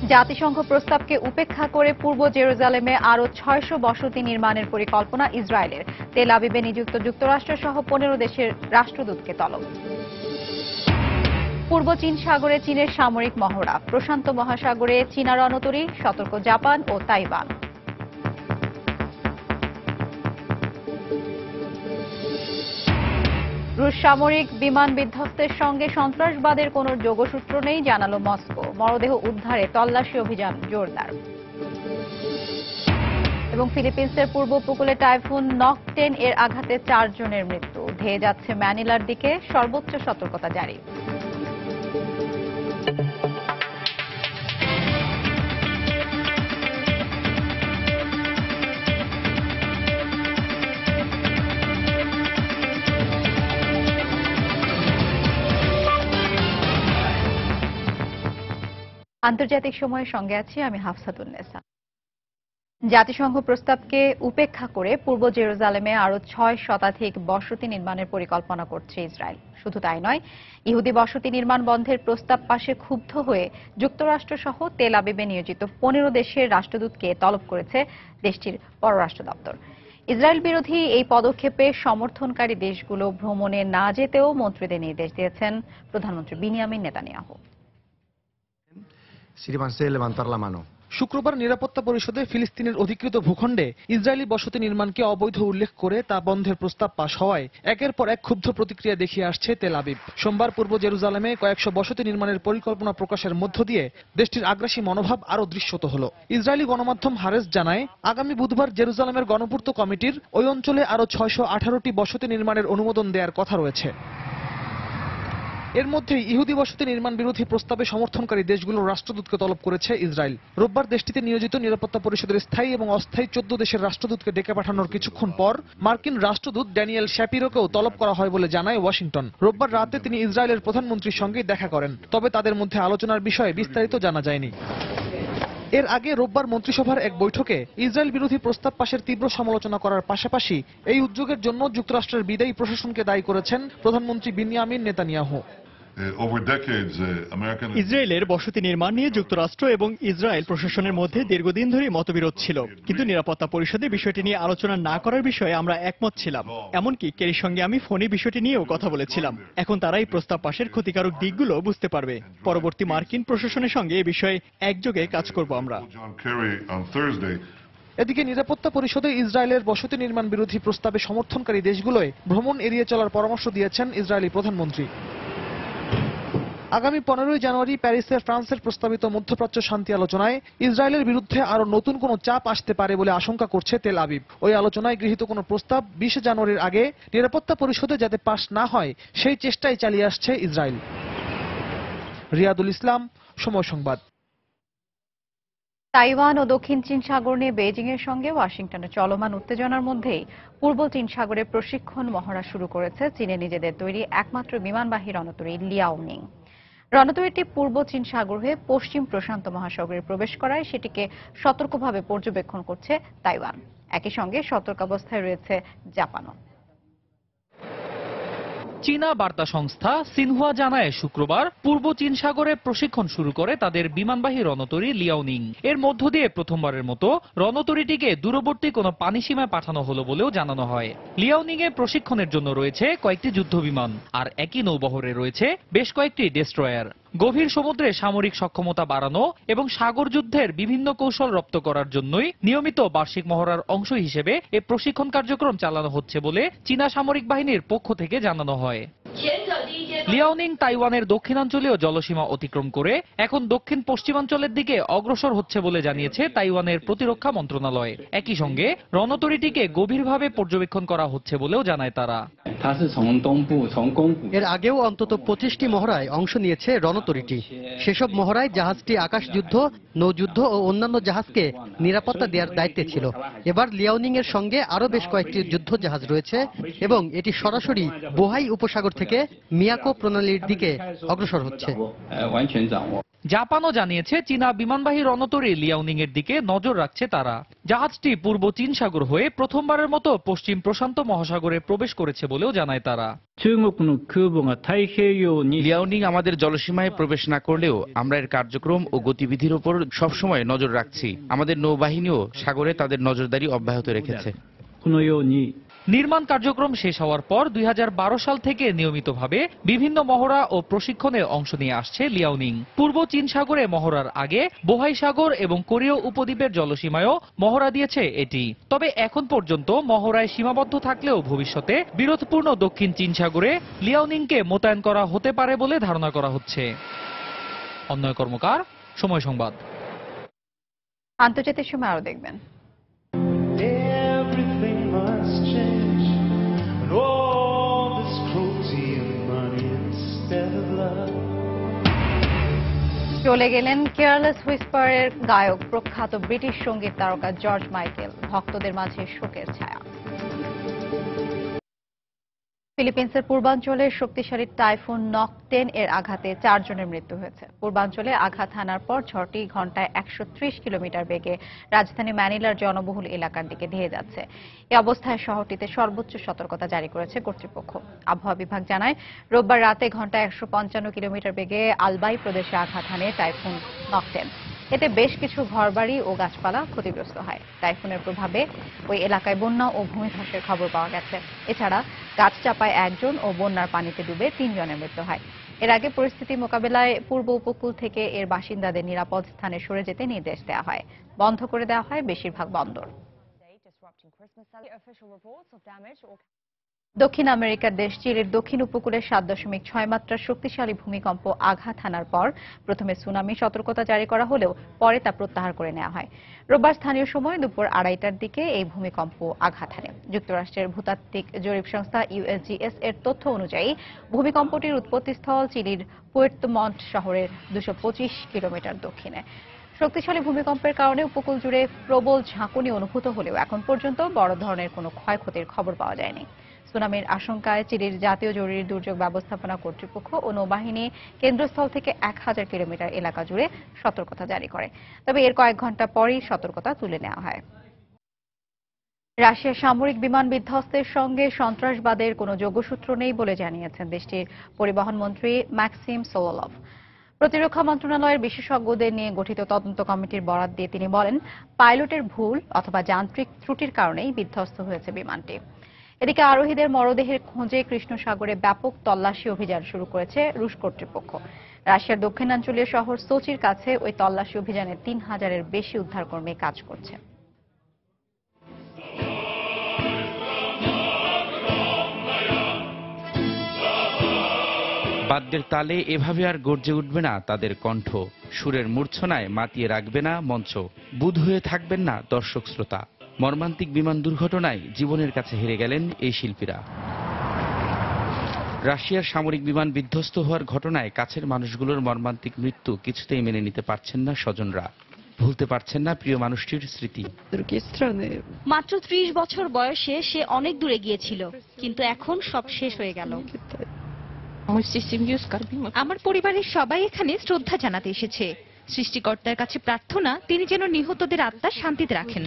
জাতিসংঘ প্রস্তাবকে উপেক্ষা করে পূর্ব জেরুজালেমে আরও ৬০০ বসতি নির্মাণের পরিকল্পনা ইসরায়েলের। তেল আবিবে নিযুক্ত যুক্তরাষ্ট্র সহ ১৫ দেশের রাষ্ট্রদূতকে তলব। পূর্ব চীন সাগরে চীনের সামরিক মহড়া, প্রশান্ত মহাসাগরে চীনা রণতরী, সতর্ক জাপান ও তাইওয়ান। রুশ সামরিক বিমান বিধ্বস্তের সঙ্গে সন্ত্রাসবাদের কোনো যোগসূত্র নেই জানালো মস্কো। মরদেহ উদ্ধারে তল্লাশি অভিযান জোরদার। এবং ফিলিপিন্সের পূর্ব উপকূলে টাইফুন নকটেন এর আঘাতে ৪ জনের মৃত্যু। ধেয়ে যাচ্ছে ম্যানিলার দিকে, সর্বোচ্চ সতর্কতা জারি। আন্তর্জাতিক সময়ের সঙ্গে আছি আমি হাফসাতুন্নেসা। জাতিসংঘ প্রস্তাবকে উপেক্ষা করে পূর্ব জেরুজালেমে আরও ৬ শতাধিক বসতি নির্মাণের পরিকল্পনা করছে ইসরায়েল। শুধু তাই নয়, ইহুদি বসতি নির্মাণ বন্ধের প্রস্তাব পাশে ক্ষুব্ধ হয়ে যুক্তরাষ্ট্র সহ তেল আবিবে নিয়োজিত ১৫ দেশের রাষ্ট্রদূতকে তলব করেছে দেশটির পররাষ্ট্র দপ্তর। ইসরায়েল বিরোধী এই পদক্ষেপে সমর্থনকারী দেশগুলো ভ্রমণে না যেতেও মন্ত্রীদের নির্দেশ দিয়েছেন প্রধানমন্ত্রী বিনিয়ামিন নেতানিয়াহু। শুক্রবার নিরাপত্তা পরিষদে ফিলিস্তিনের অধিকৃত ভূখণ্ডে ইসরায়েলি বসতি নির্মাণকে অবৈধ উল্লেখ করে তা বন্ধের প্রস্তাব পাশ হওয়ায় একের পর এক ক্ষুব্ধ প্রতিক্রিয়া দেখিয়ে আসছে তেল আবিব। সোমবার পূর্ব জেরুজালেমে কয়েকশো বসতি নির্মাণের পরিকল্পনা প্রকাশের মধ্য দিয়ে দেশটির আগ্রাসী মনোভাব আরও দৃশ্যত হল। ইসরায়েলি গণমাধ্যম হারেস জানায়, আগামী বুধবার জেরুজালেমের গণপূর্ত কমিটির ওই অঞ্চলে আরও ৬১৮টি বসতি নির্মাণের অনুমোদন দেওয়ার কথা রয়েছে। এর মধ্যে ইহুদি বসতি নির্মাণ বিরোধী প্রস্তাবে সমর্থনকারী দেশগুলোর রাষ্ট্রদূতকে তলব করেছে ইসরায়েল। রোববার দেশটিতে নিয়োজিত নিরাপত্তা পরিষদের স্থায়ী এবং অস্থায়ী ১৪ দেশের রাষ্ট্রদূতকে ডেকে পাঠানোর কিছুক্ষণ পর মার্কিন রাষ্ট্রদূত ড্যানিয়েল শ্যাপিরোকেও তলব করা হয় বলে জানায় ওয়াশিংটন। রোববার রাতে তিনি ইসরায়েলের প্রধানমন্ত্রীর সঙ্গে দেখা করেন, তবে তাদের মধ্যে আলোচনার বিষয়ে বিস্তারিত জানা যায়নি। এর আগে রোববার মন্ত্রিসভার এক বৈঠকে ইসরায়েল বিরোধী প্রস্তাব পাশের তীব্র সমালোচনা করার পাশাপাশি এই উদ্যোগের জন্য যুক্তরাষ্ট্রের বিদায়ী প্রশাসনকে দায়ী করেছেন প্রধানমন্ত্রী বিনিয়ামিন নেতানিয়াহু। ইসরায়েলের বসতি নির্মাণ নিয়ে যুক্তরাষ্ট্র এবং ইসরায়েল প্রশাসনের মধ্যে দীর্ঘদিন ধরে মতবিরোধ ছিল, কিন্তু নিরাপত্তা পরিষদে বিষয়টি নিয়ে আলোচনা না করার বিষয়ে আমরা একমত ছিলাম। এমনকি কেরির সঙ্গে আমি ফোনে বিষয়টি নিয়েও কথা বলেছিলাম। এখন তারা এই প্রস্তাব পাশের ক্ষতিকারক দিকগুলো বুঝতে পারবে। পরবর্তী মার্কিন প্রশাসনের সঙ্গে এ বিষয়ে একযোগে কাজ করব আমরা। এদিকে নিরাপত্তা পরিষদে ইসরায়েলের বসতি নির্মাণ বিরোধী প্রস্তাবে সমর্থনকারী দেশগুলোয় ভ্রমণ এড়িয়ে চলার পরামর্শ দিয়েছেন ইসরায়েলি প্রধানমন্ত্রী। আগামী ১৫ই জানুয়ারি প্যারিসে ফ্রান্সের প্রস্তাবিত মধ্যপ্রাচ্য শান্তি আলোচনায় ইসরায়েলের বিরুদ্ধে আরো নতুন কোনো চাপ আসতে পারে বলে আশঙ্কা করছে তেল আবিব। ওই আলোচনায় গৃহীত কোনো প্রস্তাব ২০ জানুয়ারির আগে নিরাপত্তা পরিষদে যাতে পাশ না হয় সেই চেষ্টাই চালিয়ে আসছে ইসরায়েল। রিয়াদুল ইসলাম, সময় সংবাদ। তাইওয়ান ও দক্ষিণ চীন সাগর নিয়ে বেইজিং এর সঙ্গে ওয়াশিংটনের চলমান উত্তেজনার মধ্যেই পূর্ব চীন সাগরে প্রশিক্ষণ মহড়া শুরু করেছে চীনের নিজেদের তৈরি একমাত্র বিমানবাহী রণতরী লিয়াওনিং। রণতরীটি পূর্ব চীন সাগর হয়ে পশ্চিম প্রশান্ত মহাসাগরে প্রবেশ করায় সেটিকে সতর্কভাবে পর্যবেক্ষণ করছে তাইওয়ান। একই সঙ্গে সতর্কাবস্থায় রয়েছে জাপানও। চীনা বার্তা সংস্থা সিনহুয়া জানায়, শুক্রবার পূর্ব চীন সাগরে প্রশিক্ষণ শুরু করে তাদের বিমানবাহী রণতরী লিয়াওনিং। এর মধ্য দিয়ে প্রথমবারের মতো রণতরীটিকে দূরবর্তী কোনো পানিসীমায় পাঠানো হলো বলেও জানানো হয়। লিয়াওনিং এ প্রশিক্ষণের জন্য রয়েছে কয়েকটি যুদ্ধবিমান, আর একই নৌবহরে রয়েছে বেশ কয়েকটি ডেস্ট্রয়ার। গভীর সমুদ্রে সামরিক সক্ষমতা বাড়ানো এবং সাগর যুদ্ধের বিভিন্ন কৌশল রপ্ত করার জন্যই নিয়মিত বার্ষিক মহড়ার অংশ হিসেবে এই প্রশিক্ষণ কার্যক্রম চালানো হচ্ছে বলে চীনা সামরিক বাহিনীর পক্ষ থেকে জানানো হয়। লিয়াওনিং তাইওয়ানের দক্ষিণাঞ্চলীয় জলসীমা অতিক্রম করে এখন দক্ষিণ পশ্চিমাঞ্চলের দিকে অগ্রসর হচ্ছে বলে জানিয়েছে তাইওয়ানের প্রতিরক্ষা মন্ত্রণালয়। একই সঙ্গে রণতরীটিকে গভীরভাবে পর্যবেক্ষণ করা হচ্ছে বলেও জানায় তারা। এর আগেও অন্তত ২৫টি মহড়ায় অংশ নিয়েছে রণতরীটি। সেসব মহড়ায় জাহাজটি আকাশযুদ্ধ, নৌযুদ্ধ ও অন্যান্য জাহাজকে নিরাপত্তা দেওয়ার দায়িত্বে ছিল। এবার লিয়াওনিং এর সঙ্গে আরো বেশ কয়েকটি যুদ্ধ জাহাজ রয়েছে এবং এটি সরাসরি বোহাই উপসাগর থেকে মিয়াকো প্রণালীর দিকে অগ্রসর হচ্ছে। জাপানও জানিয়েছে চীনা বিমানবাহী রণতরী লিয়াওনিং এর দিকে নজর রাখছে তারা। জাহাজটি পূর্ব চীন সাগর হয়ে প্রথমবারের মতো পশ্চিম প্রশান্ত মহাসাগরে প্রবেশ করেছে বলেও জানায় তারা। লিয়াওনিং আমাদের জলসীমায় প্রবেশ না করলেও আমরা এর কার্যক্রম ও গতিবিধির উপর সবসময় নজর রাখছি। আমাদের নৌবাহিনীও সাগরে তাদের নজরদারি অব্যাহত রেখেছে। নির্মাণ কার্যক্রম শেষ হওয়ার পর 2012 সাল থেকে নিয়মিতভাবে বিভিন্ন মহড়া ও প্রশিক্ষণে অংশ নিয়ে আসছে লিয়াওনিং। পূর্ব চীন সাগরে মহড়ার আগে বোহাই সাগর এবং কোরীয় উপদ্বীপের জলসীমায়ও মহড়া দিয়েছে এটি। তবে এখন পর্যন্ত মহড়ায় সীমাবদ্ধ থাকলেও ভবিষ্যতে বিরোধপূর্ণ দক্ষিণ চীন সাগরে লিয়াওনিংকে মোতায়েন করা হতে পারে বলে ধারণা করা হচ্ছে। অন্যয় কর্মকার, সময় সংবাদ। আন্তর্জাতিক সময় আরো দেখবেন। চলে গেলেন কেয়ারলেস হুইসপারের গায়ক প্রখ্যাত ব্রিটিশ সঙ্গীত তারকা জর্জ মাইকেল। ভক্তদের মাঝে শোকের ছায়া। ফিলিপিন্সের পূর্বাঞ্চলে শক্তিশালী টাইফুন নকটেন এর আঘাতে 4 জনের মৃত্যু হয়েছে। পূর্বাঞ্চলে আঘাত হানার পর ঝড়টি ঘন্টায় 130 কিলোমিটার বেগে রাজধানী ম্যানিলার জনবহুল এলাকার দিকে ধেয়ে যাচ্ছে। এই অবস্থায় শহরটিতে সর্বোচ্চ সতর্কতা জারি করেছে কর্তৃপক্ষ। আবহাওয়া বিভাগ জানায়, রোববার রাতে ঘন্টায় 155 কিলোমিটার বেগে আলবাই প্রদেশে আঘাত হানে টাইফুন নকটেন। এতে বেশ কিছু ঘরবাড়ি ও গাছপালা ক্ষতিগ্রস্ত হয়। টাইফুনের প্রভাবে ওই এলাকায় বন্যা ও ভূমিধসের খবর পাওয়া গেছে। এছাড়া গাছ চাপায় 1 জন ও বন্যার পানিতে ডুবে 3 জনের মৃত্যু হয়। এর আগে পরিস্থিতি মোকাবেলায় পূর্ব উপকূল থেকে এর বাসিন্দাদের নিরাপদ স্থানে সরে যেতে নির্দেশ দেওয়া হয়। বন্ধ করে দেওয়া হয় বেশিরভাগ বন্দর। দক্ষিণ আমেরিকার দেশ চিলির দক্ষিণ উপকূলে 7.6 মাত্রার শক্তিশালী ভূমিকম্প আঘাত হানার পর প্রথমে সুনামি সতর্কতা জারি করা হলেও পরে তা প্রত্যাহার করে নেওয়া হয়। রোববার স্থানীয় সময় দুপুর 2:30টার দিকে এই ভূমিকম্প আঘাত হানে। যুক্তরাষ্ট্রের ভূতাত্ত্বিক জরিপ সংস্থা USGS এর তথ্য অনুযায়ী ভূমিকম্পটির উৎপত্তিস্থল চিলির পুয়ের্তো মন্ট শহরের 225 কিলোমিটার দক্ষিণে। শক্তিশালী ভূমিকম্পের কারণে উপকূল জুড়ে প্রবল ঝাঁকুনি অনুভূত হলেও এখন পর্যন্ত বড় ধরনের কোনো ক্ষয়ক্ষতির খবর পাওয়া যায়নি। সুনামির আশঙ্কায় চিলির জাতীয় জরুরি দুর্যোগ ব্যবস্থাপনা কর্তৃপক্ষ ও নৌবাহিনী কেন্দ্রস্থল থেকে 1000 কিলোমিটার এলাকা জুড়ে সতর্কতা জারি করে। তবে এর কয়েক ঘন্টা পরেই সতর্কতা তুলে নেওয়া হয়। রাশিয়ার সামরিক বিমান বিধ্বস্তের সঙ্গে সন্ত্রাসবাদের কোনো যোগসূত্র নেই বলে জানিয়েছেন দেশটির পরিবহন মন্ত্রী ম্যাক্সিম সোলোলভ। প্রতিরক্ষা মন্ত্রণালয়ের বিশেষজ্ঞদের নিয়ে গঠিত তদন্ত কমিটির বরাত দিয়ে তিনি বলেন, পাইলটের ভুল অথবা যান্ত্রিক ত্রুটির কারণেই বিধ্বস্ত হয়েছে বিমানটি। এদিকে আরোহীদের মরদেহের খোঁজে কৃষ্ণ সাগরে ব্যাপক তল্লাশি অভিযান শুরু করেছে রুশ কর্তৃপক্ষ। রাশিয়ার দক্ষিণাঞ্চলীয় শহর সোচির কাছে ওই তল্লাশি অভিযানে 3000-এর বেশি উদ্ধারকর্মী কাজ করছে। বাদ্যের তালে এভাবে আর গর্জে উঠবে না তাদের কণ্ঠ, সুরের মূর্ছনায় মাতিয়ে রাখবে না মঞ্চ, বুঁদ হয়ে থাকবেন না দর্শক শ্রোতা। মর্মান্তিক বিমান দুর্ঘটনায় জীবনের কাছে হেরে গেলেন এই শিল্পীরা। রাশিয়ার সামরিক বিমান বিধ্বস্ত হওয়ার ঘটনায় কাছের মানুষগুলোর মর্মান্তিক মৃত্যু কিছুতেই মেনে নিতে পারছেন না স্বজনরা, ভুলতে পারছেন না প্রিয় মানুষটির স্মৃতি। মাত্র 30 বছর বয়সে সে অনেক দূরে গিয়েছিল, কিন্তু এখন সব শেষ হয়ে গেল। আমার পরিবারের সবাই এখানে শ্রদ্ধা জানাতে এসেছে। সৃষ্টিকর্তার কাছে প্রার্থনা তিনি যেন নিহতদের আত্মা শান্তিতে রাখেন।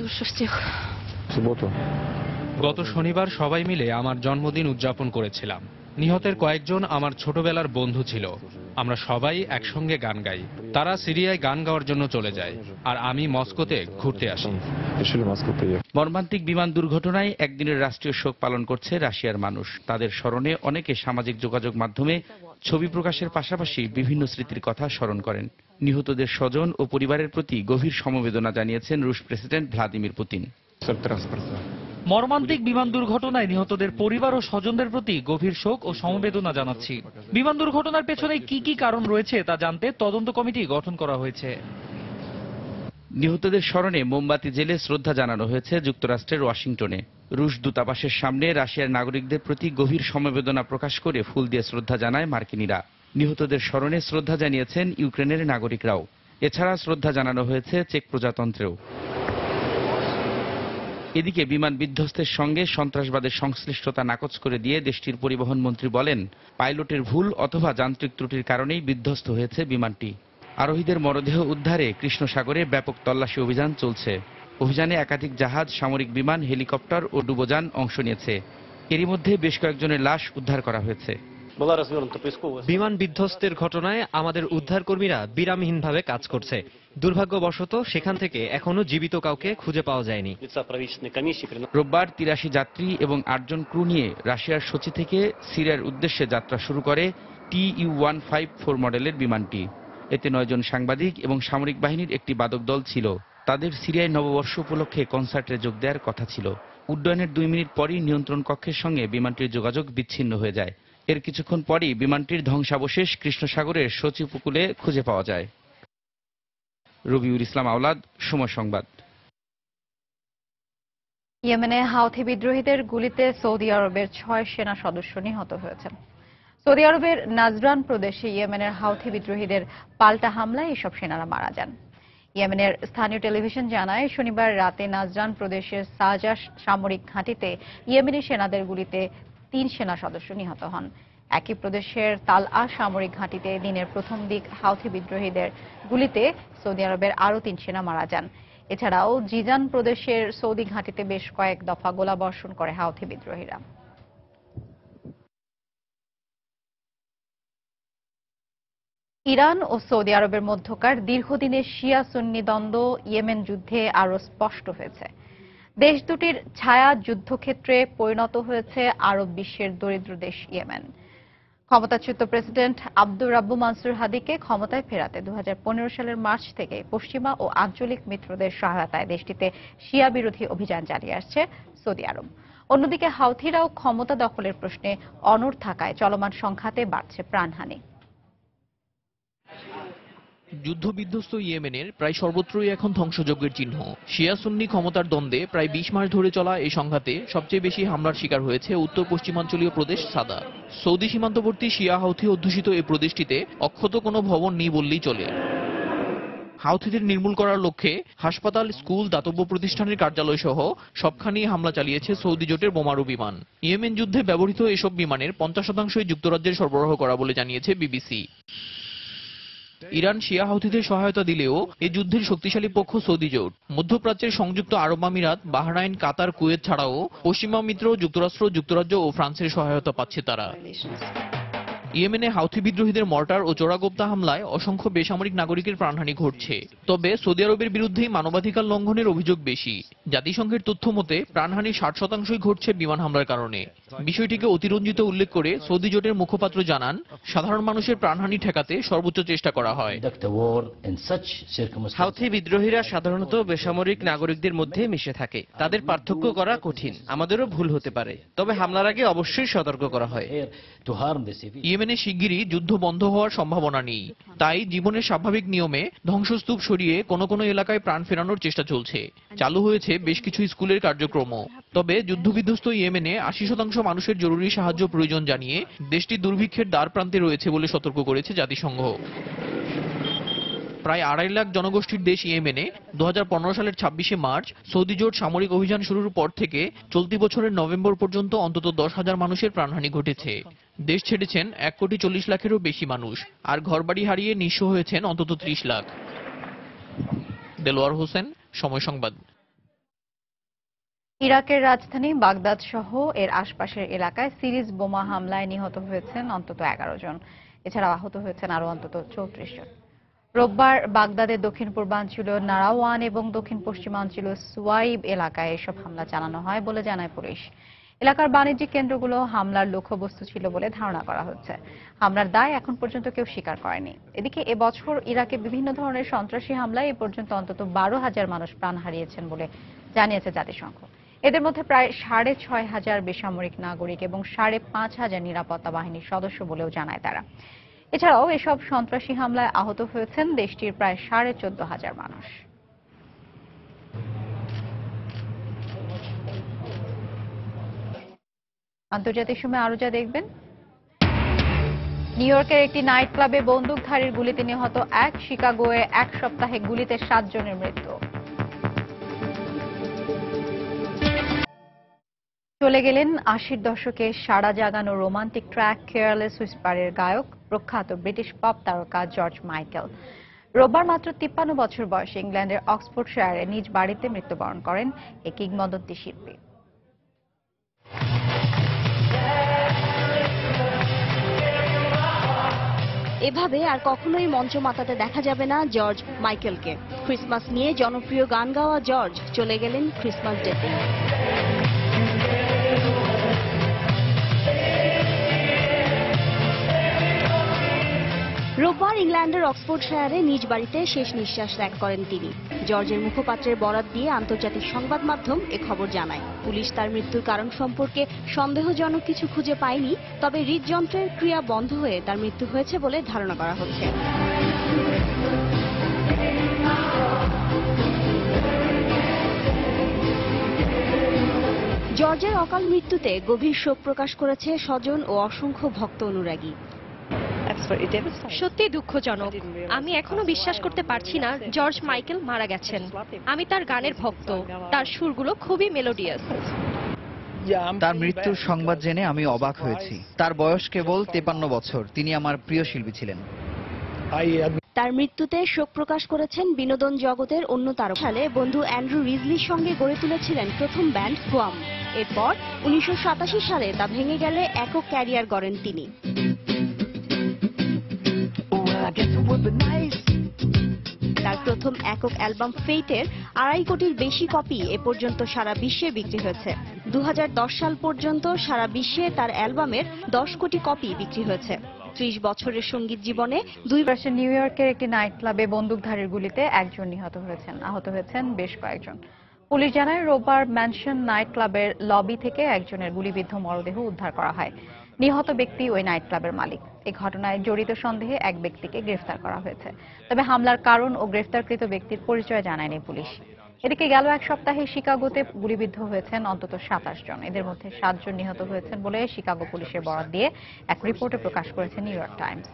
গত শনিবার সবাই মিলে আমার জন্মদিন উদযাপন করেছিলাম। নিহতের কয়েকজন আমার ছোটবেলার বন্ধু ছিল। আমরা সবাই একসঙ্গে গান গাই। তারা সিরিয়ায় গান গাওয়ার জন্য চলে যায়, আর আমি মস্কোতে ঘুরতে আসি। মর্মান্তিক বিমান দুর্ঘটনায় একদিনের রাষ্ট্রীয় শোক পালন করছে রাশিয়ার মানুষ। তাদের স্মরণে অনেকে সামাজিক যোগাযোগ মাধ্যমে ছবি প্রকাশের পাশাপাশি বিভিন্ন স্মৃতির কথা স্মরণ করেন। নিহতদের স্বজন ও পরিবারের প্রতি গভীর সমবেদনা জানিয়েছেন রুশ প্রেসিডেন্ট ভ্লাদিমির পুতিন। মর্মান্তিক বিমান দুর্ঘটনায় নিহতদের পরিবার ও স্বজনদের প্রতি গভীর শোক ও সমবেদনা জানাচ্ছি। বিমান দুর্ঘটনার পেছনে কি কি কারণ রয়েছে তা জানতে তদন্ত কমিটি গঠন করা হয়েছে। নিহতদের স্মরণে মোমবাতি জেলে শ্রদ্ধা জানানো হয়েছে যুক্তরাষ্ট্রের ওয়াশিংটনে। রুশ দূতাবাসের সামনে রাশিয়ার নাগরিকদের প্রতি গভীর সমবেদনা প্রকাশ করে ফুল দিয়ে শ্রদ্ধা জানায় মার্কিনীরা। নিহতদের স্মরণে শ্রদ্ধা জানিয়েছেন ইউক্রেনের নাগরিকরাও। এছাড়া শ্রদ্ধা জানানো হয়েছে চেক প্রজাতন্ত্রেও। এদিকে বিমান বিধ্বস্তের সঙ্গে সন্ত্রাসবাদের সংশ্লিষ্টতা নাকচ করে দিয়ে দেশটির পরিবহন মন্ত্রী বলেন, পাইলটের ভুল অথবা যান্ত্রিক ত্রুটির কারণেই বিধ্বস্ত হয়েছে বিমানটি। আরোহীদের মরদেহ উদ্ধারে কৃষ্ণ সাগরে ব্যাপক তল্লাশি অভিযান চলছে। অভিযানে একাধিক জাহাজ, সামরিক বিমান, হেলিকপ্টার ও ডুবোযান অংশ নিয়েছে। এরই মধ্যে বেশ কয়েকজনের লাশ উদ্ধার করা হয়েছে। বিমান বিধ্বস্তের ঘটনায় আমাদের উদ্ধারকর্মীরা বিরামহীনভাবে কাজ করছে। দুর্ভাগ্যবশত সেখান থেকে এখনো জীবিত কাউকে খুঁজে পাওয়া যায়নি। রোববার 83 যাত্রী এবং 8 জন ক্রু নিয়ে রাশিয়ার সোচি থেকে সিরিয়ার উদ্দেশ্যে যাত্রা শুরু করে TU-154 মডেলের বিমানটি। এতে 9 জন সাংবাদিক এবং সামরিক বাহিনীর একটি বাদক দল ছিল। তাদের সিরিয়ায় নববর্ষ উপলক্ষে কনসার্টে যোগ দেওয়ার কথা ছিল। উড্ডয়নের 2 মিনিট পরই নিয়ন্ত্রণ কক্ষের সঙ্গে বিমানটির যোগাযোগ বিচ্ছিন্ন হয়ে যায়। এর কিছুক্ষণ পরই বিমানটির ধ্বংসাবশেষ কৃষ্ণ সাগরের সোচি উপকূলে খুঁজে পাওয়া যায়। রবিউল ইসলাম আওলাদ, সময় সংবাদ। ইয়েমেনে হাউথি বিদ্রোহীদের গুলিতে সৌদি আরবের 6 সেনা সদস্য নিহত হয়েছেন। সৌদি আরবের নাজরান প্রদেশে ইয়েমেনের হাউথি বিদ্রোহীদের পাল্টা হামলায় এসব সেনারা মারা যান। ইয়েমেনের স্থানীয় টেলিভিশন জানায়, শনিবার রাতে নাজরান প্রদেশের সাজাস সামরিক ঘাঁটিতে ইয়েমেনি সেনাদের গুলিতে 3 সেনা সদস্য নিহত হন। একই প্রদেশের তালআ সামরিক ঘাঁটিতে দিনের প্রথম দিক হাউথি বিদ্রোহীদের গুলিতে সৌদি আরবের আরও 3 সেনা মারা যান। এছাড়াও জিজান প্রদেশের সৌদি ঘাঁটিতে বেশ কয়েক দফা গোলাবর্ষণ করে হাউথি বিদ্রোহীরা। ইরান ও সৌদি আরবের মধ্যকার দীর্ঘদিনের শিয়া সুন্নি দ্বন্দ্ব ইয়েমেন যুদ্ধে আরও স্পষ্ট হয়েছে। দেশ দুটির ছায়া যুদ্ধক্ষেত্রে পরিণত হয়েছে আরব বিশ্বের দরিদ্র দেশ ইয়েমেন। ক্ষমতাচ্যুত প্রেসিডেন্ট আব্দুর রাব্বু মানসুর হাদিকে ক্ষমতায় ফেরাতে 2015 সালের মার্চ থেকে পশ্চিমা ও আঞ্চলিক মিত্রদের সহায়তায় দেশটিতে শিয়া বিরোধী অভিযান চালিয়ে আসছে সৌদি আরব। অন্যদিকে হাউথিরাও ক্ষমতা দখলের প্রশ্নে অনড় থাকায় চলমান সংঘাতে বাড়ছে প্রাণহানি। যুদ্ধবিধ্বস্ত ইয়েমেনের প্রায় সর্বত্রই এখন ধ্বংসযজ্ঞের চিহ্ন। শিয়া সুন্নি ক্ষমতার দ্বন্দ্বে প্রায় 20 মাস ধরে চলা এই সংঘাতে সবচেয়ে বেশি হামলার শিকার হয়েছে উত্তর পশ্চিমাঞ্চলীয় প্রদেশ সাদা। সৌদি সীমান্তবর্তী শিয়া হাউথি অধ্যুষিত এই প্রদেশটিতে অক্ষত কোনো ভবন নেই বললেই চলে। হাউথিদের নির্মূল করার লক্ষ্যে হাসপাতাল, স্কুল, দাতব্য প্রতিষ্ঠানের কার্যালয় সহ সবখানেই হামলা চালিয়েছে সৌদি জোটের বোমারু বিমান। ইয়েমেন যুদ্ধে ব্যবহৃত এসব বিমানের 50% যুক্তরাজ্যের সরবরাহ করা বলে জানিয়েছে বিবিসি। ইরান শিয়া হাউথিদের সহায়তা দিলেও এই যুদ্ধের শক্তিশালী পক্ষ সৌদি জোট। মধ্যপ্রাচ্যের সংযুক্ত আরব আমিরাত, বাহরাইন, কাতার, কুয়েত ছাড়াও পশ্চিমা মিত্র যুক্তরাষ্ট্র, যুক্তরাজ্য ও ফ্রান্সের সহায়তা পাচ্ছে তারা। ইয়েমেনে হাউথি বিদ্রোহীদের মর্টার ও চোরাগোপ্তা হামলায় অসংখ্য বেসামরিক নাগরিকের প্রাণহানি ঘটছে। তবে সৌদি আরবের বিরুদ্ধেই মানবাধিকার লঙ্ঘনের অভিযোগ বেশি। জাতিসংঘের তথ্য মতে প্রাণহানির 60% ঘটছে বিমান হামলার কারণে। বিষয়টিকে অতিরঞ্জিত উল্লেখ করে সৌদি জোটের মুখপাত্র জানান, সাধারণ মানুষের প্রাণহানি ঠেকাতে সর্বোচ্চ চেষ্টা করা হয়। হাউথি বিদ্রোহীরা সাধারণত বেসামরিক নাগরিকদের মধ্যে মিশে থাকে। তাদের পার্থক্য করা কঠিন, আমাদেরও ভুল হতে পারে। তবে হামলার আগে অবশ্যই সতর্ক করা হয়। ইয়েমেনে শিগগিরই যুদ্ধ বন্ধ হওয়ার সম্ভাবনা নেই। তাই জীবনের স্বাভাবিক নিয়মে ধ্বংসস্তূপ সরিয়ে কোনো কোনো এলাকায় প্রাণ ফেরানোর চেষ্টা চলছে। চালু হয়েছে বেশ কিছু স্কুলের কার্যক্রম। তবে যুদ্ধবিধ্বস্ত ইয়েমেনে 80% মানুষের জরুরি সাহায্য প্রয়োজন জানিয়ে দেশটি দুর্ভিক্ষের দ্বার প্রান্তে রয়েছে বলে সতর্ক করেছে জাতিসংঘ। প্রায় 2.5 লাখ জনগোষ্ঠীর দেশ ইয়েমেনে 2015 সালের 26শে মার্চ সৌদি জোট সামরিক অভিযান শুরুর পর থেকে চলতি বছরের নভেম্বর পর্যন্ত অন্তত 10,000 মানুষের প্রাণহানি ঘটেছে। দেশ ছেড়েছেন 1,40 লাখেরও বেশি মানুষ, আর ঘরবাড়ি হারিয়ে নিঃস্ব হয়েছেন অন্তত 30 লাখ। দেলোয়ার হোসেন, সময় সংবাদ। ইরাকের রাজধানী বাগদাদ সহ এর আশপাশের এলাকায় সিরিজ বোমা হামলায় নিহত হয়েছেন অন্তত 11 জন। এছাড়া আহত হয়েছেন আরও অন্তত 34 জন। রোববার বাগদাদের দক্ষিণ পূর্বাঞ্চল নারাওয়ান এবং দক্ষিণ পশ্চিমাঞ্চল সুয়াইব এলাকায় এসব হামলা চালানো হয় বলে জানায় পুলিশ। এলাকার বাণিজ্যিক কেন্দ্রগুলো হামলার লক্ষ্যবস্তু ছিল বলে ধারণা করা হচ্ছে। হামলার দায় এখন পর্যন্ত কেউ স্বীকার করেনি। এদিকে এবছর ইরাকে বিভিন্ন ধরনের সন্ত্রাসী হামলায় এ পর্যন্ত অন্তত 12,000 মানুষ প্রাণ হারিয়েছেন বলে জানিয়েছে জাতিসংঘ। এদের মধ্যে প্রায় 6,500 বেসামরিক নাগরিক এবং 5,500 নিরাপত্তা বাহিনীর সদস্য বলেও জানায় তারা। এছাড়াও এসব সন্ত্রাসী হামলায় আহত হয়েছেন দেশটির প্রায় 14,500 মানুষ। আন্তর্জাতিক সময় আরো যা দেখবেন, নিউ ইয়র্কের একটি নাইট ক্লাবে বন্দুকধারীর গুলিতে নিহত 1, শিকাগোয়ে 1 সপ্তাহে গুলিতে 7 জনের মৃত্যু। চলে গেলেন ৮০ দশকে সাড়া জাগানো রোমান্টিক ট্র্যাক কেয়ারলেস হুইসপারের গায়ক প্রখ্যাত ব্রিটিশ পপ তারকা জর্জ মাইকেল। রোববার মাত্র ৫৩ বছর বয়সে ইংল্যান্ডের অক্সফোর্ডশায়ারে নিজ বাড়িতে মৃত্যুবরণ করেন এই কিংবদন্তি শিল্পী। এভাবে আর কখনোই মঞ্চ মাতাতে দেখা যাবে না জর্জ মাইকেলকে। ক্রিসমাস নিয়ে জনপ্রিয় গান গাওয়া জর্জ চলে গেলেন ক্রিসমাস ডেতে। রোববার ইংল্যান্ডের অক্সফোর্ডশায়ারে নিজ বাড়িতে শেষ নিঃশ্বাস ত্যাগ করেন তিনি। জর্জের মুখপাত্রের বরাত দিয়ে আন্তর্জাতিক সংবাদ মাধ্যম এ খবর জানায়। পুলিশ তার মৃত্যুর কারণ সম্পর্কে সন্দেহজনক কিছু খুঁজে পায়নি, তবে হৃদযন্ত্রের ক্রিয়া বন্ধ হয়ে তার মৃত্যু হয়েছে বলে ধারণা করা হচ্ছে। জর্জের অকাল মৃত্যুতে গভীর শোক প্রকাশ করেছে স্বজন ও অসংখ্য ভক্ত অনুরাগী। সত্যি দুঃখজনক। আমি এখনো বিশ্বাস করতে পারছি না জর্জ মাইকেল মারা গেছেন। আমি তার গানের ভক্ত। তার সুরগুলো খুবই মেলোডিয়াস। তার মৃত্যুর সংবাদ জেনে আমি অবাক হয়েছি। তার বয়স কেবল 53 বছর। তিনি আমার প্রিয় শিল্পী ছিলেন। তার মৃত্যুতে শোক প্রকাশ করেছেন বিনোদন জগতের অন্য তারকা। সালে বন্ধু অ্যান্ড্রু রিজলির সঙ্গে গড়ে তুলেছিলেন প্রথম ব্যান্ড গুয়াম। এরপর 1987 সালে তা ভেঙে গেলে একক ক্যারিয়ার গড়েন তিনি। তার প্রথম একক অ্যালবাম ফেইটের 2.5 কোটির বেশি কপি এ পর্যন্ত সারা বিশ্বে বিক্রি হয়েছে। 2010 সাল পর্যন্ত সারা বিশ্বে তার অ্যালবামের 10 কোটি কপি বিক্রি হয়েছে। 30 বছরের সঙ্গীত জীবনে নিউ ইয়র্কের একটি নাইট ক্লাবে বন্দুকধারীর গুলিতে একজন নিহত হয়েছেন, আহত হয়েছেন বেশ কয়েকজন। পুলিশ জানায় রোববার ম্যানশন নাইট ক্লাবের লবি থেকে একজনের গুলিবিদ্ধ মরদেহ উদ্ধার করা হয়। নিহত ব্যক্তি ওই নাইট ক্লাবের মালিক। এই ঘটনায় জড়িত সন্দেহে এক ব্যক্তিকে গ্রেফতার করা হয়েছে, তবে হামলার কারণ ও গ্রেফতারকৃত ব্যক্তির পরিচয় জানায়নি পুলিশ। এদিকে গেল এক সপ্তাহে শিকাগোতে গুলিবিদ্ধ হয়েছেন অন্তত 27 জন। এদের মধ্যে 7 জন নিহত হয়েছেন বলে শিকাগো পুলিশের বরাত দিয়ে এক রিপোর্টে প্রকাশ করেছে নিউ ইয়র্ক টাইমস।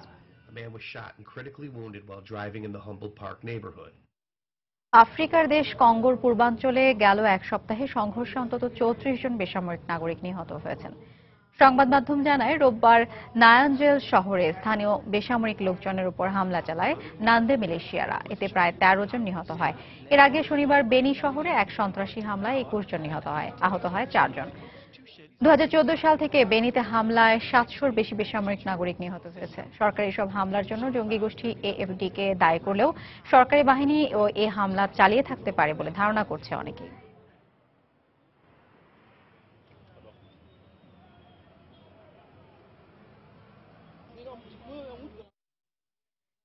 আফ্রিকার দেশ কঙ্গোর পূর্বাঞ্চলে গেল এক সপ্তাহে সংঘর্ষে অন্তত 34 জন বেসামরিক নাগরিক নিহত হয়েছেন। সংবাদ মাধ্যম জানায় রোববার নায়াঞ্জেল শহরে স্থানীয় বেসামরিক লোকজনের উপর হামলা চালায় নান্দে মিলিশিয়ারা। এতে প্রায় 13 জন নিহত হয়। এর আগে শনিবার বেনি শহরে এক সন্ত্রাসী হামলায় 21 জন নিহত হয়, আহত হয় 4 জন। 2014 সাল থেকে বেনিতে হামলায় 700-র বেশি বেসামরিক নাগরিক নিহত হয়েছে। সরকারি সব হামলার জন্য জঙ্গি গোষ্ঠী এএফডি-কে দায়ী করলেও সরকারি বাহিনী ও এ হামলা চালিয়ে থাকতে পারে বলে ধারণা করছে অনেকেই।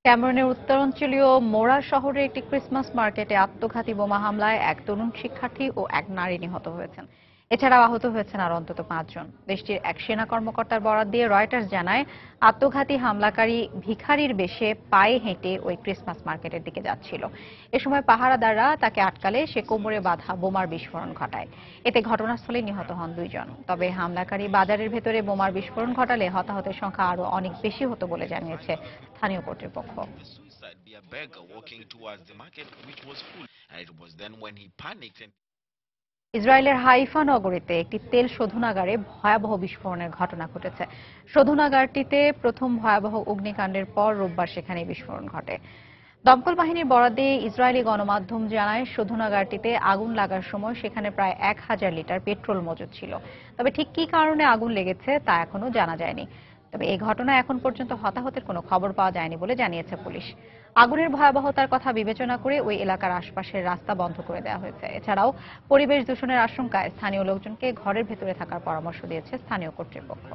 ক্যামেরুনের উত্তরাঞ্চলীয় মোরা শহরের একটি ক্রিসমাস মার্কেটে আত্মঘাতী বোমা হামলায় এক তরুণ শিক্ষার্থী ও এক নারী নিহত হয়েছেন। এছাড়াও আহত হয়েছেন আর অন্তত 5 জন। দেশটির এক সেনা কর্মকর্তার বরাত দিয়ে রয়টার্স জানায় আত্মঘাতী হামলাকারী ভিখারির বেশে পায়ে হেঁটে ওই ক্রিসমাস মার্কেটের দিকে যাচ্ছিল। এ সময় পাহারাদাররা তাকে আটকালে সে কোমরে বাঁধা বোমার বিস্ফোরণ ঘটায়। এতে ঘটনাস্থলে নিহত হন 2 জন। তবে হামলাকারী বাজারের ভেতরে বোমার বিস্ফোরণ ঘটালে হতাহতের সংখ্যা আরো অনেক বেশি হতো বলে জানিয়েছে স্থানীয় কর্তৃপক্ষ। ইসরায়েলের হাইফা নগরীতে একটি তেল শোধনাগারে ভয়াবহ বিস্ফোরণের ঘটনা ঘটেছে। শোধনাগারটিতে প্রথম ভয়াবহ অগ্নিকাণ্ডের পর রোববার সেখানে বিস্ফোরণ ঘটে। দমকল বাহিনীর বরাত দিয়ে ইসরায়েলি গণমাধ্যম জানায় শোধনাগারটিতে আগুন লাগার সময় সেখানে প্রায় 1000 লিটার পেট্রোল মজুদ ছিল। তবে ঠিক কী কারণে আগুন লেগেছে তা এখনো জানা যায়নি। তবে এই ঘটনায় এখন পর্যন্ত হতাহতের কোনো খবর পাওয়া যায়নি বলে জানিয়েছে পুলিশ। আগুনের ভয়াবহতার কথা বিবেচনা করে ওই এলাকার আশপাশের রাস্তা বন্ধ করে দেওয়া হয়েছে। এছাড়াও পরিবেশ দূষণের আশঙ্কায় স্থানীয় লোকজনকে ঘরের ভেতরে থাকার পরামর্শ দিয়েছে স্থানীয় কর্তৃপক্ষ।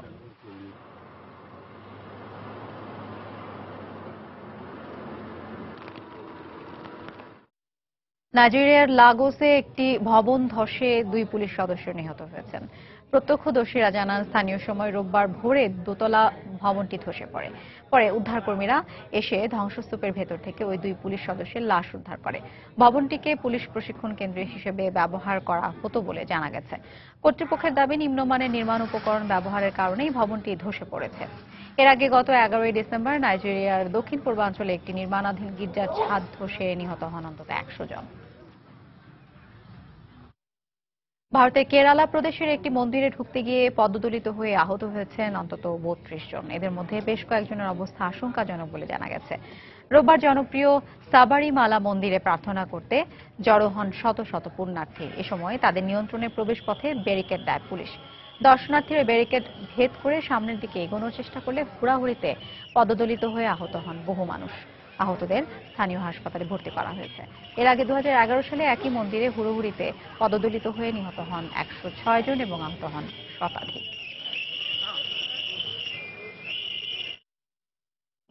নাইজেরিয়ার লাগোসে একটি ভবন ধসে 2 পুলিশ সদস্য নিহত হয়েছেন। প্রত্যক্ষদর্শীরা জানান স্থানীয় সময় রোববার ভোরে দোতলা ভবনটি ধসে পড়ে। পরে উদ্ধারকর্মীরা এসে ধ্বংসস্তূপের ভেতর থেকে ওই 2 পুলিশ সদস্যের লাশ উদ্ধার করে। ভবনটিকে পুলিশ প্রশিক্ষণ কেন্দ্র হিসেবে ব্যবহার করা হতো বলে জানা গেছে। কর্তৃপক্ষের দাবি নিম্নমানের নির্মাণ উপকরণ ব্যবহারের কারণেই ভবনটি ধসে পড়েছে। এর আগে গত 11 ডিসেম্বর নাইজেরিয়ার দক্ষিণ পূর্বাঞ্চলে একটি নির্মাণাধীন গির্জার ছাদ ধসে নিহত হন অন্তত 100 জন। ভারতের কেরালা প্রদেশের একটি মন্দিরে ঢুকতে গিয়ে পদদলিত হয়ে আহত হয়েছেন অন্তত ৩২ জন। এদের মধ্যে বেশ কয়েকজনের অবস্থা আশঙ্কাজনক বলে জানা গেছে। রোববার জনপ্রিয় সাবারিমালা মন্দিরে প্রার্থনা করতে জড়ো হন শত শত পুণ্যার্থী। এ সময় তাদের নিয়ন্ত্রণে প্রবেশ পথে ব্যারিকেড দেয় পুলিশ। দর্শনার্থীরা ব্যারিকেড ভেদ করে সামনের দিকে এগোনোর চেষ্টা করলে হুড়াহুড়িতে পদদলিত হয়ে আহত হন বহু মানুষ। আহতদের স্থানীয় হাসপাতালে ভর্তি করা হয়েছে। এর আগে 2011 সালে একই মন্দিরে হুড়োহুড়িতে পদদলিত হয়ে নিহত হন 106 জন এবং আহত হন শতাধিক।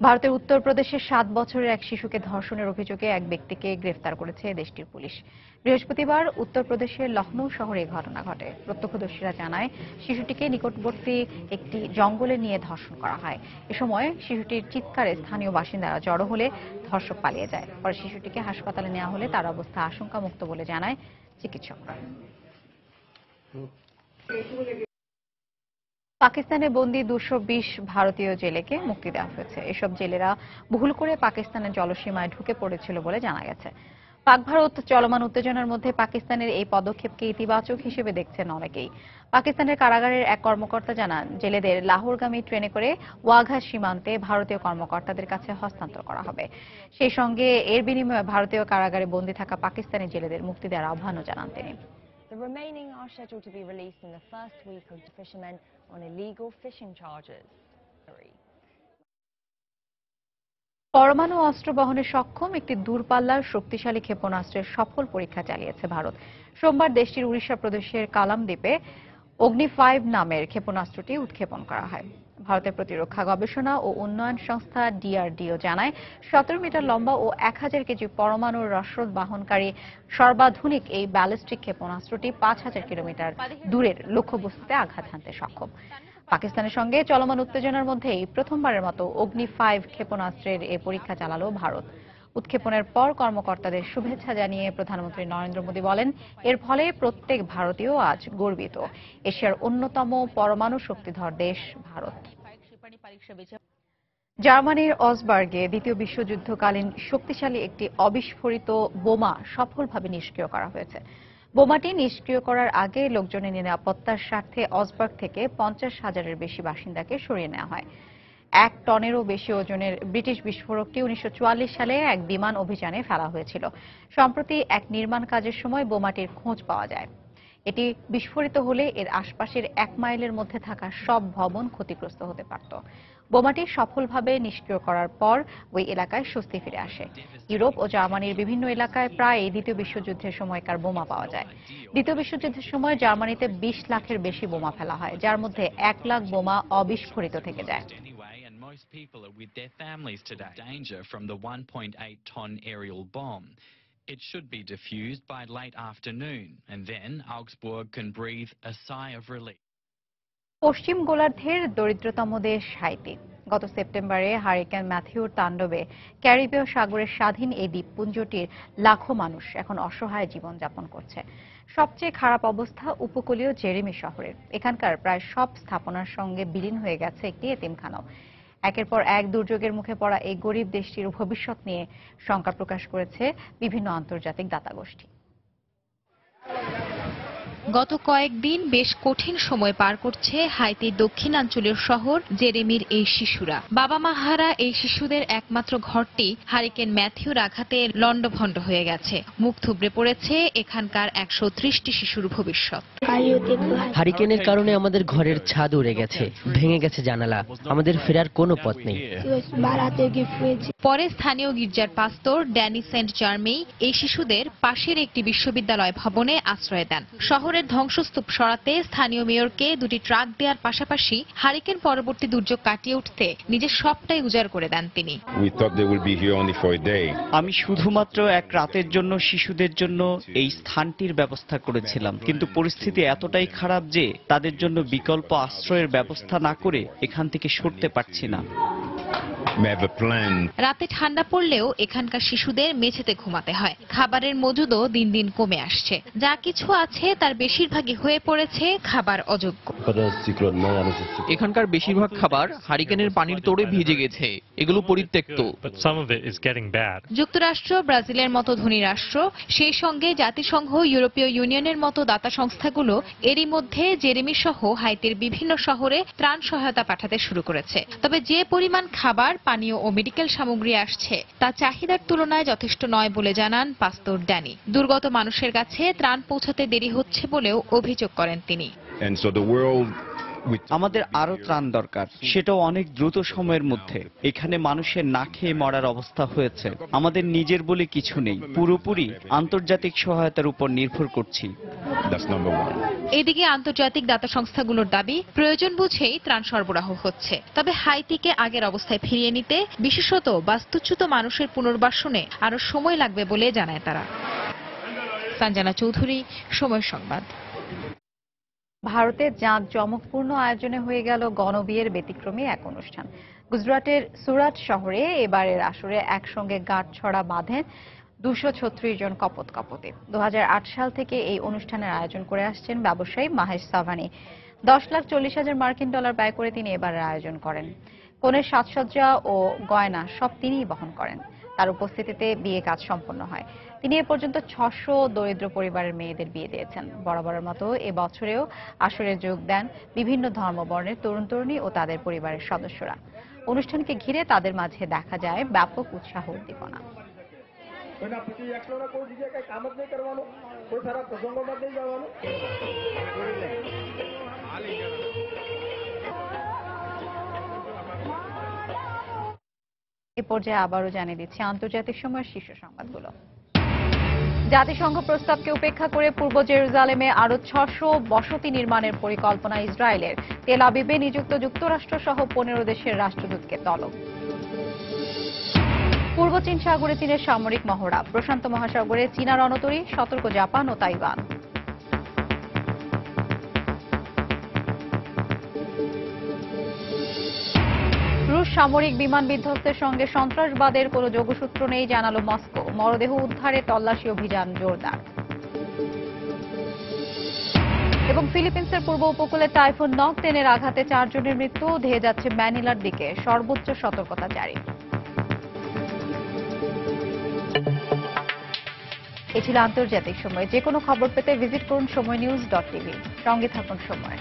ভারতের উত্তরপ্রদেশের 7 বছরের এক শিশুকে ধর্ষণের অভিযোগে এক ব্যক্তিকে গ্রেফতার করেছে দেশটির পুলিশ। বৃহস্পতিবার উত্তরপ্রদেশের লখনৌ শহরে এই ঘটনা ঘটে। প্রত্যক্ষদর্শীরা জানায়, শিশুটিকে নিকটবর্তী একটি জঙ্গলে নিয়ে ধর্ষণ করা হয়। এ সময় শিশুটির চিৎকারে স্থানীয় বাসিন্দারা জড়ো হলে ধর্ষক পালিয়ে যায়। পরে শিশুটিকে হাসপাতালে নেওয়া হলে তার অবস্থা আশঙ্কামুক্ত বলে জানায় চিকিৎসকরা। পাকিস্তানে বন্দী 220 ভারতীয় জেলেকে মুক্তি দেওয়া হয়েছে। এসব জেলেরা ভুল করে পাকিস্তানের জলসীমায় ঢুকে পড়েছিল বলে জানা গেছে। পাক ভারত চলমান উত্তেজনার মধ্যে পাকিস্তানের এই পদক্ষেপকে ইতিবাচক হিসেবে দেখছেন অনেকেই। পাকিস্তানের কারাগারের এক কর্মকর্তা জানান, জেলেদের লাহোরগামী ট্রেনে করে ওয়াঘা সীমান্তে ভারতীয় কর্মকর্তাদের কাছে হস্তান্তর করা হবে। সেই সঙ্গে এর বিনিময়ে ভারতীয় কারাগারে বন্দী থাকা পাকিস্তানি জেলেদের মুক্তি দেওয়ার আহ্বানও জানান তিনি। The remaining are scheduled to be released in the first week of the fishermen on illegal fishing charges. পরমাণু অস্ত্র বহনে সক্ষম একটি দূরপাল্লার শক্তিশালী ক্ষেপণাস্ত্রের সফল পরীক্ষা চালিয়েছে ভারত। সোমবার দেশটির উড়িষ্যা প্রদেশের কালাম দ্বীপে অগ্নি 5 নামের ক্ষেপণাস্ত্রটি উৎক্ষেপণ করা হয়। ভারতের প্রতিরক্ষা গবেষণা ও উন্নয়ন সংস্থা DRDO জানায়, 17 মিটার লম্বা ও 1000 কেজি পরমাণুর রসদ বহনকারী সর্বাধুনিক এই ব্যালিস্টিক ক্ষেপণাস্ত্রটি 5000 কিলোমিটার দূরের লক্ষ্যবস্তুতে আঘাত হানতে সক্ষম। পাকিস্তানের সঙ্গে চলমান উত্তেজনার মধ্যেই প্রথমবারের মতো অগ্নি 5 ক্ষেপণাস্ত্রের এ পরীক্ষা চালালো ভারত। উৎক্ষেপণের পর কর্মকর্তাদের শুভেচ্ছা জানিয়ে প্রধানমন্ত্রী নরেন্দ্র মোদী বলেন, এর ফলে প্রত্যেক ভারতীয় আজ গর্বিত। এশিয়ার অন্যতম পরমাণু শক্তিধর দেশ ভারত। জার্মানির অসবার্গে দ্বিতীয় বিশ্বযুদ্ধকালীন শক্তিশালী একটি অবিস্ফোরিত বোমা সফলভাবে নিষ্ক্রিয় করা হয়েছে। বোমাটি নিষ্ক্রিয় করার আগে লোকজনের নিরাপত্তার স্বার্থে অসবার্গ থেকে 50,000-এর বেশি বাসিন্দাকে সরিয়ে নেওয়া হয়। 1 টনেরও বেশি ওজনের ব্রিটিশ বিস্ফোরকটি 1944 সালে এক বিমান অভিযানে ফেলা হয়েছিল। সম্প্রতি এক নির্মাণ কাজের সময় বোমাটির খোঁজ পাওয়া যায়। এটি বিস্ফোরিত হলে এর আশপাশের 1 মাইলের মধ্যে থাকা সব ভবন ক্ষতিগ্রস্ত হতে পারত। বোমাটি সফলভাবে নিষ্ক্রিয় করার পর ওই এলাকায় স্বস্তি ফিরে আসে। ইউরোপ ও জার্মানির বিভিন্ন এলাকায় প্রায় দ্বিতীয় বিশ্বযুদ্ধের সময়কার বোমা পাওয়া যায়। দ্বিতীয় বিশ্বযুদ্ধের সময় জার্মানিতে 20 লাখের বেশি বোমা ফেলা হয়, যার মধ্যে 1 লাখ বোমা অবিস্ফোরিত থেকে যায়। Most people are with their families today. Danger from the 1.8-ton aerial bomb. It should be diffused by late afternoon, and then Augsburg can breathe a sigh of relief. পশ্চিম গোলার্ধের দরিদ্রতম দেশ হাইতি। গত সেপ্টেম্বরে হারিকেন ম্যাথিউর তাণ্ডবে ক্যারিবীয় সাগরের স্বাধীন এই দ্বীপপুঞ্জটির লাখো মানুষ এখন অসহায় জীবনযাপন করছে। সবচেয়ে খারাপ অবস্থা উপকূলীয় জেরেমি শহরের। এখানকার প্রায় সব স্থাপনার সঙ্গে বিলীন হয়ে গেছে একটি এতিমখানাও। একের পর এক দুর্যোগের মুখে পড়া এই গরিব দেশটির ভবিষ্যৎ নিয়ে শঙ্কা প্রকাশ করেছে বিভিন্ন আন্তর্জাতিক দাতাগোষ্ঠী। গত কয়েকদিন বেশ কঠিন সময় পার করছে হাইতির দক্ষিণাঞ্চলীয় শহর জেরেমির এই শিশুরা। বাবা মা হারা এই শিশুদের একমাত্র ঘরটি হারিকেন ম্যাথিউর আঘাতে লণ্ডভণ্ড হয়ে গেছে। মুখ থুবড়ে পড়েছে এখানকার 130টি শিশুর ভবিষ্যৎ। হারিকেনের কারণে আমাদের ঘরের ছাদ উড়ে গেছে, ভেঙে গেছে জানালা, আমাদের ফেরার কোনো পথ নেই। পরে স্থানীয় গির্জার পাস্তর ড্যানি সেন্ট জার্মি এই শিশুদের পাশের একটি বিশ্ববিদ্যালয় ভবনে আশ্রয় দেন। শহরের ধ্বংসস্তূপ সরাতে স্থানীয় মেয়রকে 2টি ট্রাক দেওয়ার পাশাপাশি হারিকেন পরবর্তী দুর্যোগ কাটিয়ে উঠতে নিজের সবটাই উজাড় করে দেন তিনি। আমি শুধুমাত্র এক রাতের জন্য শিশুদের জন্য এই স্থানটির ব্যবস্থা করেছিলাম, কিন্তু পরিস্থিতি এতটাই খারাপ যে তাদের জন্য বিকল্প আশ্রয়ের ব্যবস্থা না করে এখান থেকে সরতে পারছি না। রাতে ঠান্ডা পড়লেও এখানকার শিশুদের মেঝেতে ঘুমাতে হয়। খাবারের মজুদও দিন দিন কমে আসছে। যা কিছু আছে তার বেশিরভাগই হয়ে পড়েছে খাবার অযোগ্য। এখানকার বেশিরভাগ খাবার হারিকেনের পানির তোড়ে ভিজে গেছে, এগুলো পরিত্যক্ত। যুক্তরাষ্ট্র, ব্রাজিলের মতো ধনী রাষ্ট্র, সেই সঙ্গে জাতিসংঘ, ইউরোপীয় ইউনিয়নের মতো দাতা সংস্থাগুলো এরই মধ্যে জেরেমি সহ হাইতির বিভিন্ন শহরে ত্রাণ সহায়তা পাঠাতে শুরু করেছে। তবে যে পরিমাণ খাবার, পানীয় ও মেডিকেল সামগ্রী আসছে তা চাহিদার তুলনায় যথেষ্ট নয় বলে জানান পাস্তর ড্যানি। দুর্গত মানুষের কাছে ত্রাণ পৌঁছাতে দেরি হচ্ছে বলেও অভিযোগ করেন তিনি। আমাদের আরো ত্রাণ দরকার, সেটাও অনেক দ্রুত সময়ের মধ্যে। এখানে মানুষের না খেয়ে মরার অবস্থা হয়েছে। আমাদের নিজের বলে কিছু নেই, পুরোপুরি আন্তর্জাতিক সহায়তার উপর নির্ভর করছি। এদিকে আন্তর্জাতিক দাতা সংস্থাগুলোর দাবি, প্রয়োজন বুঝেই ত্রাণ সরবরাহ হচ্ছে। তবে হাইতিকে আগের অবস্থায় ফিরিয়ে নিতে, বিশেষত বাস্তুচ্যুত মানুষের পুনর্বাসনে আরো সময় লাগবে বলে জানায় তারা। সঞ্জনা চৌধুরী, সময় সংবাদ। ভারতে জাঁকজমকপূর্ণ আয়োজনে হয়ে গেল গণবিয়ের ব্যতিক্রমী এক অনুষ্ঠান। গুজরাটের সুরাট শহরে এবারের আসরে একসঙ্গে গাঁটছড়া বাঁধেন 236 জন কপোত-কপোতে। 2008 সাল থেকে এই অনুষ্ঠানের আয়োজন করে আসছেন ব্যবসায়ী মাহেশ সাভানি। 10,40,000 মার্কিন ডলার ব্যয় করে তিনি এবারের আয়োজন করেন। কনের সাজসজ্জা ও গয়না সব তিনিই বহন করেন। তার উপস্থিতিতে বিয়ে কাজ সম্পন্ন হয়। তিনি এ পর্যন্ত 600 দরিদ্র পরিবারের মেয়েদের বিয়ে দিয়েছেন। বরাবরের মতো এবছরেও আসরে যোগ দেন বিভিন্ন ধর্মবর্ণের তরুণ তরুণী ও তাদের পরিবারের সদস্যরা। অনুষ্ঠানকে ঘিরে তাদের মাঝে দেখা যায় ব্যাপক উৎসাহ উদ্দীপনা। এ পর্যায়ে আবারও জানিয়ে দিচ্ছি আন্তর্জাতিক সময়ের শীর্ষ সংবাদগুলো। জাতিসংঘ প্রস্তাবকে উপেক্ষা করে পূর্ব জেরুজালেমে আরো 600 বসতি নির্মাণের পরিকল্পনা ইসরায়েলের। তেল আবিবে নিযুক্ত যুক্তরাষ্ট্র সহ 15 দেশের রাষ্ট্রদূতকে তলব। পূর্ব চীন সাগরে চীনের সামরিক মহড়া। প্রশান্ত মহাসাগরে চীনা রণতরী, সতর্ক জাপান ও তাইওয়ান। রুশ সামরিক বিমান বিধ্বস্তের সঙ্গে সন্ত্রাসবাদের কোনো যোগসূত্র নেই জানালো মস্কো। মরদেহ উদ্ধারে তল্লাশি অভিযান জোরদার। এবং ফিলিপিন্সের পূর্ব উপকূলে টাইফুন নকটেনের আঘাতে 4 জনের মৃত্যু, ধেয়ে যাচ্ছে ম্যানিলার দিকে, সর্বোচ্চ সতর্কতা জারি। এ ছিল আন্তর্জাতিক সময়। যে কোনো খবর পেতে ভিজিট করুন সময়নিউজ.tv। সঙ্গে থাকুন সময়।